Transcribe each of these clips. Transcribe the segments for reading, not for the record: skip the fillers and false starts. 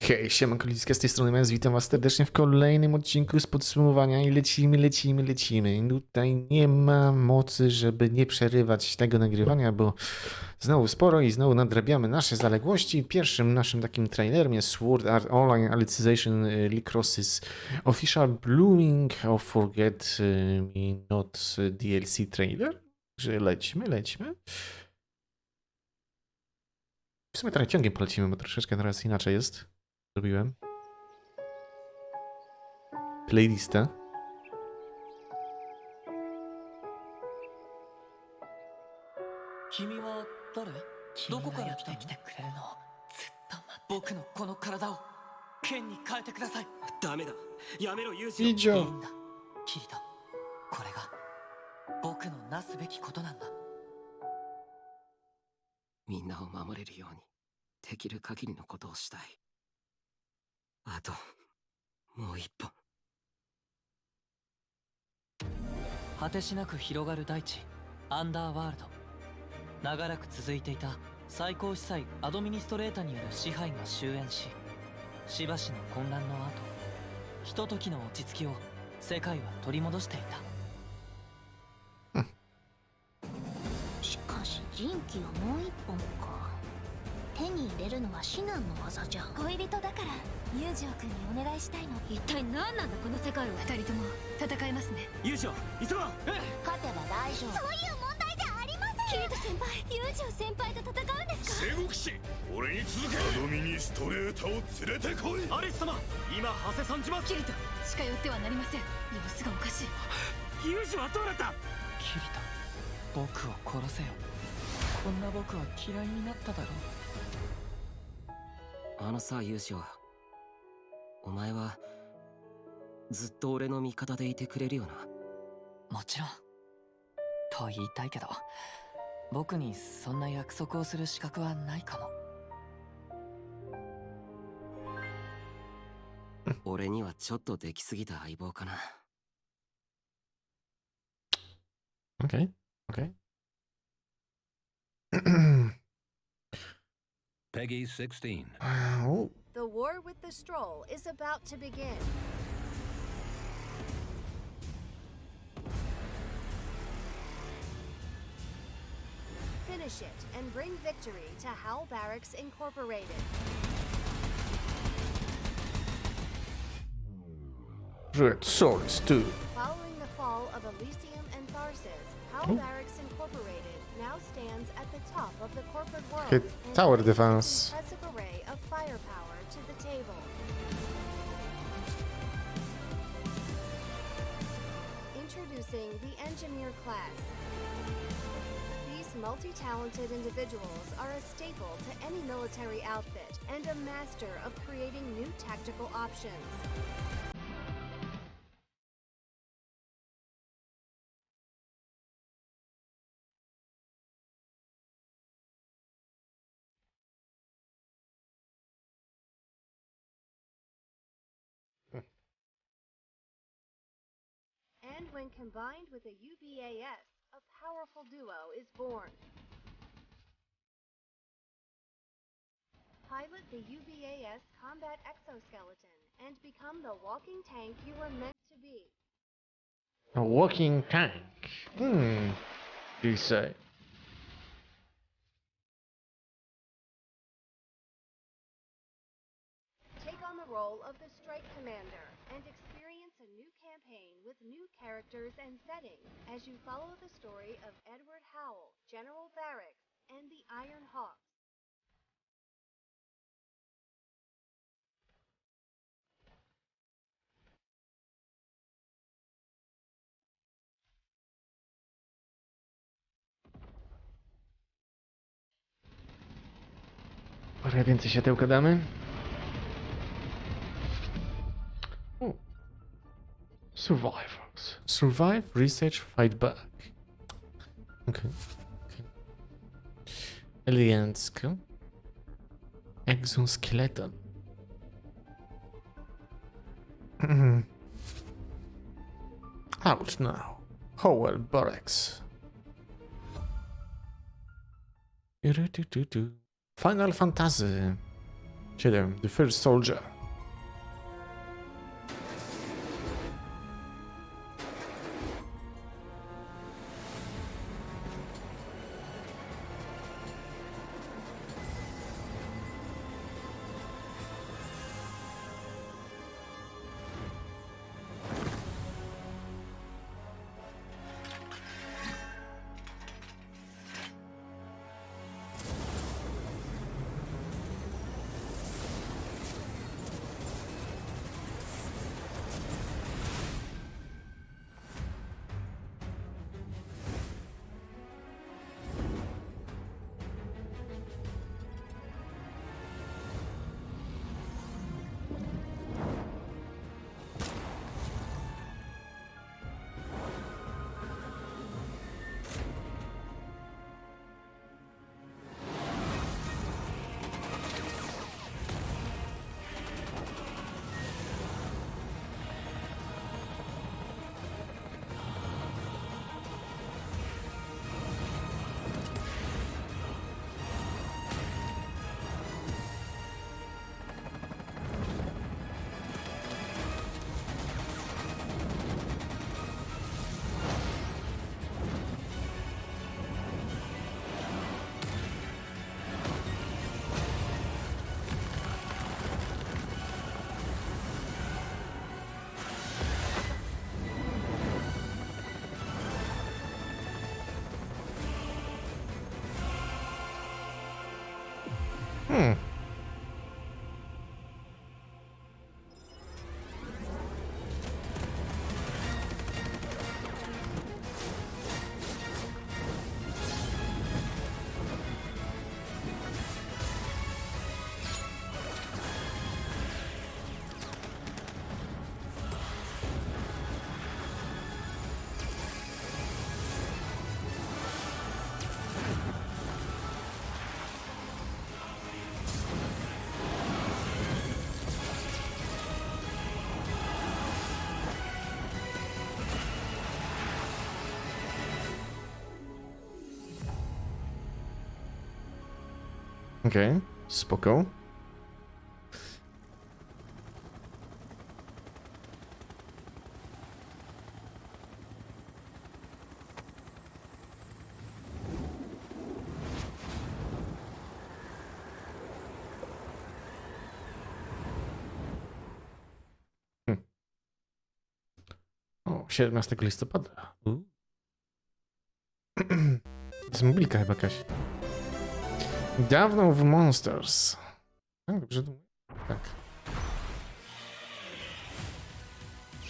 Hej, siemanko ludziska, z tej strony Mez, witam was serdecznie w kolejnym odcinku z podsumowania i lecimy. I tutaj nie ma mocy, żeby nie przerywać tego nagrywania, bo znowu sporo i znowu nadrabiamy nasze zaległości. Pierwszym naszym takim trailerem jest Sword Art Online Alicization Licross's Official Blooming of Forget Me Not DLC trailer. Że lecimy. W sumie trochę ciągiem polecimy, bo troszeczkę teraz inaczej jest. Zrobiłem. Playlistę. Idzie. みんなを守れるようにできる限りのことをしたい。あともう一本。果てしなく広がる大地、アンダーワールド。長らく続いていた最高司祭アドミニストレータによる支配が終焉し、しばしの混乱の後、ひとときの落ち着きを世界は取り戻していた。しかし人気はもう一本か。手に入れるのは至難の技じゃ。恋人だから友情君にお願いしたいの。一体何なんだこの世界は。二人とも戦いますね。優勝急ごう。勝てば大丈夫。そういう問題じゃありません。キリト先輩、友情先輩と戦うんですか。聖国士、俺に続け。アドミニストレータを連れてこい。アリス様、今馳せ参じます。キリト、近寄ってはなりません。様子がおかしい。優勝はどうなった。キリト、僕を殺せよ。こんな僕は嫌いになっただろう。あのさ、優勝、お前はずっと俺の味方でいてくれるよな。もちろんと言いたいけど、僕にそんな約束をする資格はないかも。俺にはちょっとできすぎた相棒かな。 Okay. Peggy 16. Oh. The war with the stroll is about to begin. Finish it and bring victory to Howl Barracks Incorporated. Red Swords 2. Following the fall of Elysium and Tharsis, Howl Barracks Incorporated now stands at the top of the corporate world. Okay, and tower brings defense. an impressive array of firepower to the table. Introducing the Engineer class. These multi-talented individuals are a staple to any military outfit and a master of creating new tactical options. And when combined with a UBAS, a powerful duo is born. Pilot the UBAS combat exoskeleton and become the walking tank you were meant to be. A walking tank. You say. Take on the role of the Strike Commander and experience a new campaign with new characters and settings as you follow the story of Edward Howell, General Barracks, and the Iron Hawks. Trochę więcej światełka damy. Survivors. Survive, research, fight back. Okay. Elegancko. Exoskeleton. Out now. Howell Barracks. Final Fantasy. 7. The First Soldier. Okej, spoko. O, 17 listopada. To jest mobilka chyba jakaś. Dawno w Monsters. Tak, dobrze думаю. Tak.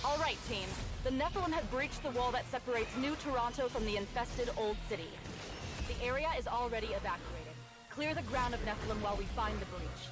All right, team. The Nephilim have breached the wall that separates New Toronto from the infested Old City. The area is already evacuated. Clear the ground of Nephilim while we find the breach.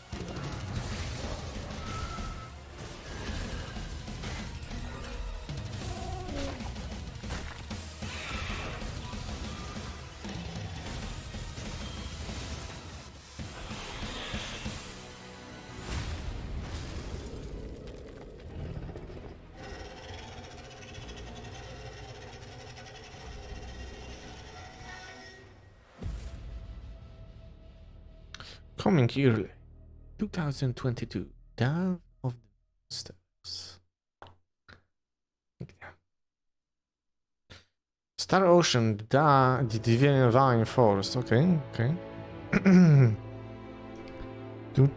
Coming early. 2022. Dawn of the Monsters. Pięknie. Star Ocean, The Divine Force. Okej. Tu.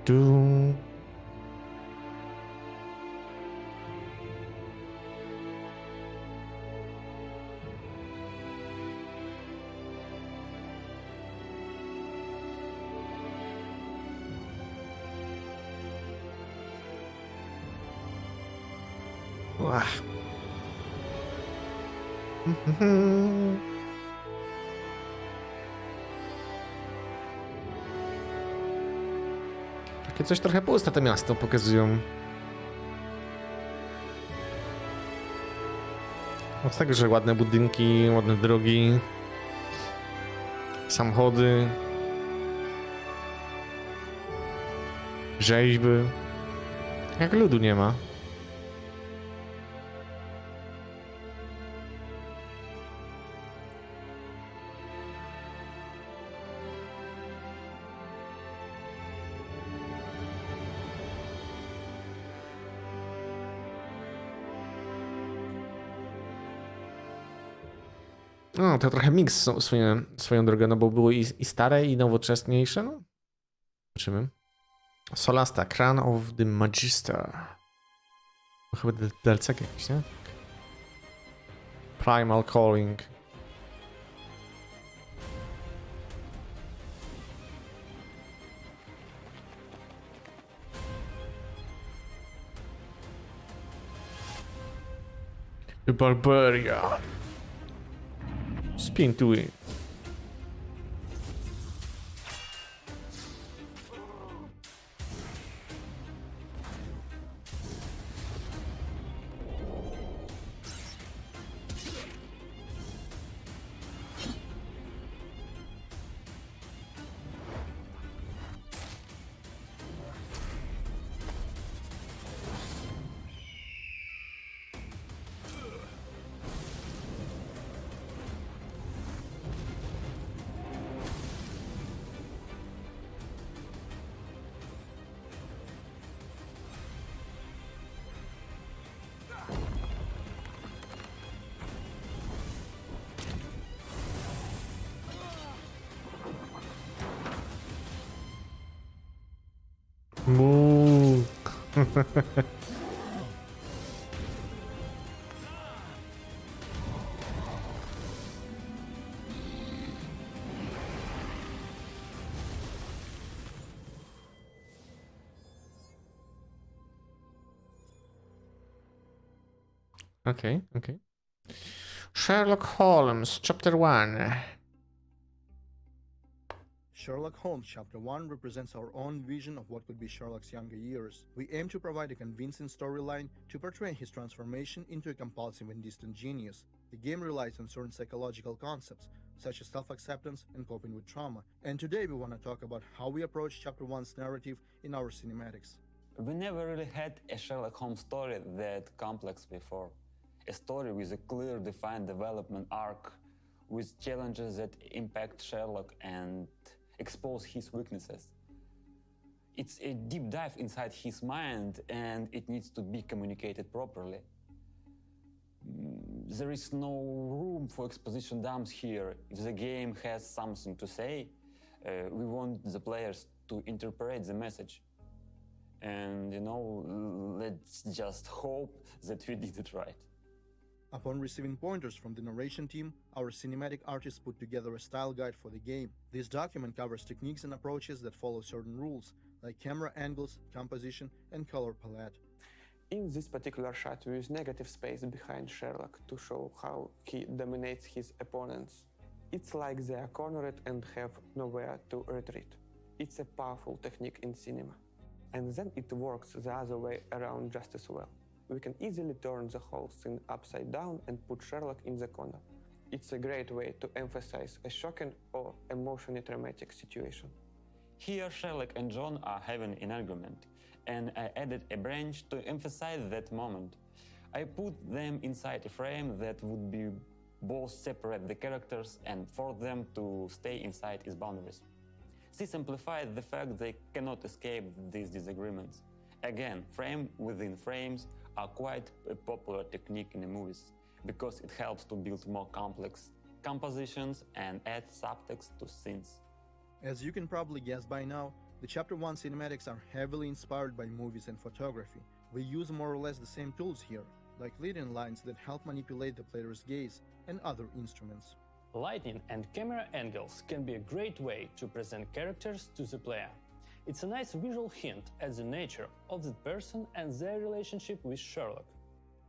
Ach. Takie coś trochę puste to miasto pokazują. Od tego, że ładne budynki, ładne drogi, samochody, rzeźby. Jak ludu nie ma. No, to trochę miks swoją drogą, no bo było i stare, i nowocześniejsze, no. Zobaczymy. Solasta, Crown of the Magister. To chyba DLC jakiś, nie? Primal Calling. The Barbarian. Spin to it. Mu. Okay. Sherlock Holmes, Chapter 1. Sherlock Holmes Chapter 1 represents our own vision of what could be Sherlock's younger years. We aim to provide a convincing storyline to portray his transformation into a compulsive and distant genius. The game relies on certain psychological concepts, such as self-acceptance and coping with trauma, and today we want to talk about how we approach Chapter 1's narrative in our cinematics. We never really had a Sherlock Holmes story that complex before. A story with a clear defined development arc, with challenges that impact Sherlock and expose his weaknesses. It's a deep dive inside his mind and it needs to be communicated properly. There is no room for exposition dumps here. If the game has something to say, we want the players to interpret the message. And, let's just hope that we did it right. Upon receiving pointers from the narration team, our cinematic artists put together a style guide for the game. This document covers techniques and approaches that follow certain rules, like camera angles, composition, and color palette. In this particular shot, we use negative space behind Sherlock to show how he dominates his opponents. It's like they are cornered and have nowhere to retreat. It's a powerful technique in cinema. And then it works the other way around just as well. We can easily turn the whole scene upside down and put Sherlock in the corner. It's a great way to emphasize a shocking or emotionally traumatic situation. Here Sherlock and John are having an argument, and I added a branch to emphasize that moment. I put them inside a frame that would be both separate the characters and force them to stay inside its boundaries. This amplifies the fact they cannot escape these disagreements. Again, frame within frames are quite a popular technique in the movies because it helps to build more complex compositions and add subtext to scenes. As you can probably guess by now, the Chapter 1 cinematics are heavily inspired by movies and photography. We use more or less the same tools here, like leading lines that help manipulate the player's gaze and other instruments. Lighting and camera angles can be a great way to present characters to the player. It's a nice visual hint at the nature of the person and their relationship with Sherlock.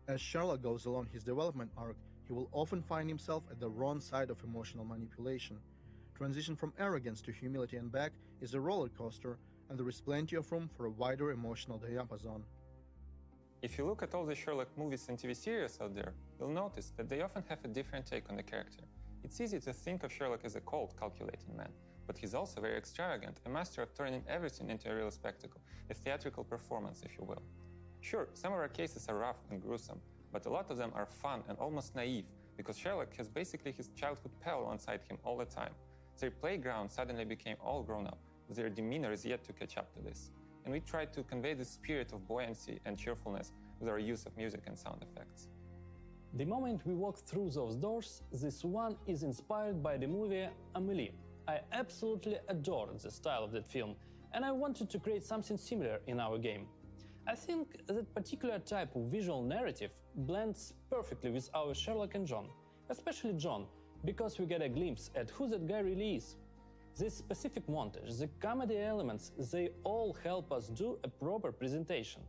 As Sherlock goes along his development arc, he will often find himself at the wrong side of emotional manipulation. Transition from arrogance to humility and back is a roller coaster, and there is plenty of room for a wider emotional diapason. If you look at all the Sherlock movies and TV series out there, you'll notice that they often have a different take on the character. It's easy to think of Sherlock as a cold, calculating man, but he's also very extravagant, a master of turning everything into a real spectacle, a theatrical performance, if you will. Sure, some of our cases are rough and gruesome, but a lot of them are fun and almost naive, because Sherlock has basically his childhood pal alongside him all the time. Their playground suddenly became all grown up, but their demeanor is yet to catch up to this. And we tried to convey the spirit of buoyancy and cheerfulness with our use of music and sound effects. The moment we walk through those doors, this one is inspired by the movie Amélie. I absolutely adored the style of that film, and I wanted to create something similar in our game. I think that particular type of visual narrative blends perfectly with our Sherlock and John, especially John, because we get a glimpse at who that guy really is. This specific montage, the comedy elements, they all help us do a proper presentation.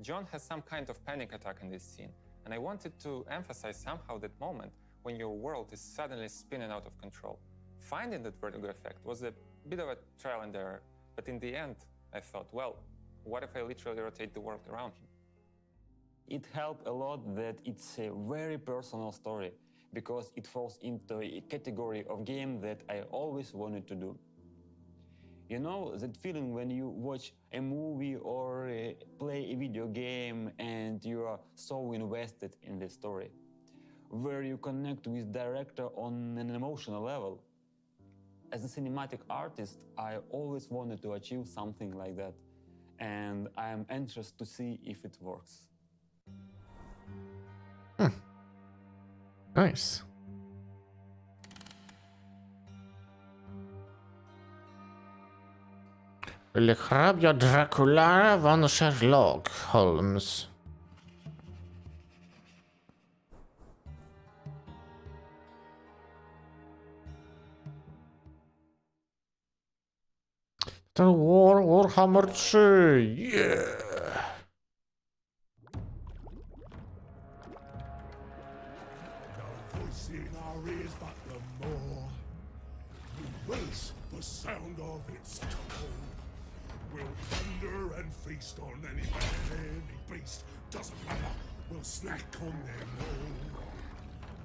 John has some kind of panic attack in this scene, and I wanted to emphasize somehow that moment when your world is suddenly spinning out of control. Finding that vertigo effect was a bit of a trial and error, but in the end, I thought, well, what if I literally rotate the world around him? It helped a lot that it's a very personal story, because it falls into a category of game that I always wanted to do. You know that feeling when you watch a movie or play a video game and you are so invested in the story, where you connect with director on an emotional level. As a cinematic artist, I always wanted to achieve something like that, and I am anxious to see if it works. Nice. Le hrabia Dracula von Sherlock Holmes. Ten Warhammer 3, yeah! Voice in our ears, but the more we raise the sound of its tone. We'll thunder and feast on any man, any beast, doesn't matter. We'll snack on them all.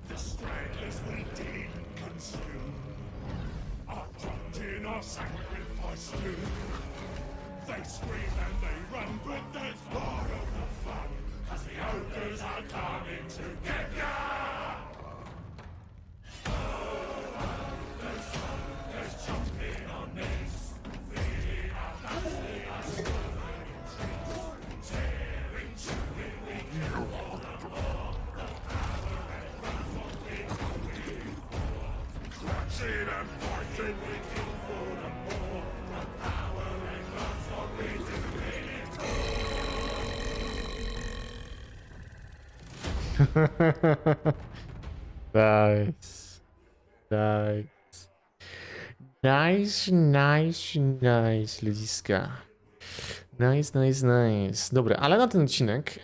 The stragglers we didn't consume are dropped in our sacrifice too. They scream and they run, but that's part of the fun, as the ogres are coming to get ya! There's jumping on this, feeling our guts, we are stirring trees, tearing to it, we kill all the more, the power that runs what we believe for. Clutching and fighting, we kill for the more, the power that runs what we do it for. Nice. Nice. Nice, nice, nice, ludziska. Nice, nice, nice. Dobra, ale na ten odcinek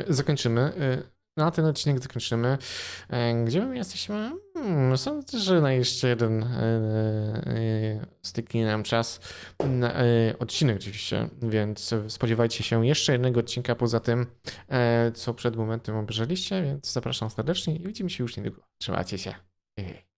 zakończymy. Gdzie my jesteśmy? Sądzę, że na jeszcze jeden styknie nam czas. Odcinek oczywiście, więc spodziewajcie się jeszcze jednego odcinka poza tym, co przed momentem obejrzeliście, więc zapraszam serdecznie i widzimy się już niedługo. Trzymajcie się. Hej.